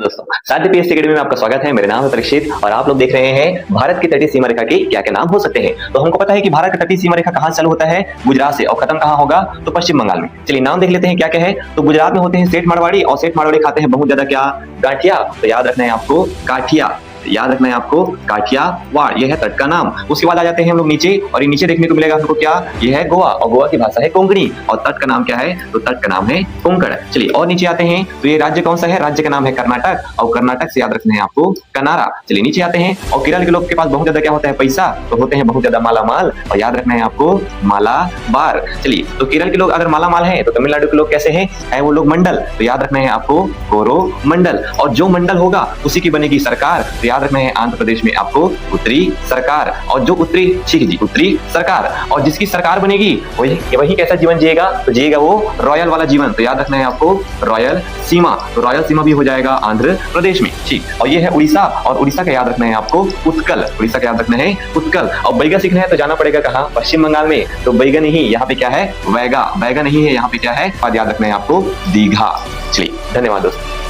दोस्तों, साध्य PS academy में आपका स्वागत है। मेरा नाम है परीक्षित और आप लोग देख रहे हैं भारत की तटीय सीमा रेखा के क्या क्या नाम हो सकते हैं। तो हमको पता है कि भारत का तटीय सीमा रेखा कहां चालू होता है, गुजरात से, और खत्म कहां होगा, तो पश्चिम बंगाल में। चलिए नाम देख लेते हैं क्या क्या है। तो गुजरात में होते हैं सेठ मारवाड़ी, और सेठ मारवाड़ी खाते हैं बहुत ज्यादा क्या, गाठिया। तो याद रखना है आपको काठिया, याद रखना है आपको काठियावाड़, यह है तट का नाम। उसके बाद आ जाते हैं हम लोग नीचे, और ये नीचे देखने को मिलेगा हमको क्या, ये है गोवा, और गोवा की भाषा है कोंकणी, और तट का नाम क्या है, तो तट का नाम है कोंकण। चलिए और नीचे आते हैं, तो ये राज्य कौन सा है, राज्य का नाम है कर्नाटक, और कर्नाटक से याद रखना है आपको कनारा। चलिए नीचे आते हैं, और केरल के लोग के पास बहुत ज्यादा क्या होता है, पैसा, तो होते हैं बहुत ज्यादा माला माल, और याद रखना है आपको मालाबार। चलिए तो केरल के लोग अगर माला माल है, तो तमिलनाडु के लोग कैसे हैं, वो लोग मंडल, तो याद रखना है आपको कोरोमंडल, और जो मंडल होगा उसी की बनेगी सरकार, तो याद रखना है आंध्र प्रदेश में आपको उत्तरी सरकार, और जो उत्तरी, ठीक जी, उत्तरी सरकार, और जिसकी सरकार बनेगी वही कैसा जीवन जिएगा, तो जिएगा वो रॉयल वाला जीवन, तो याद रखना है आपको रॉयल सीमा, तो रॉयल सीमा भी हो जाएगा आंध्र प्रदेश में। ठीक, और ये है उड़ीसा, और उड़ीसा का याद रखना है आपको उत्कल, उड़ीसा का याद रखना है उत्कल। और बैगा सीखना है तो जाना पड़ेगा कहाँ, पश्चिम बंगाल में, तो बैगन ही यहाँ पे क्या है, वैगा, बैगन नहीं है यहाँ पे क्या है, और याद रखना है आपको दीघा। चलिए धन्यवाद दोस्तों।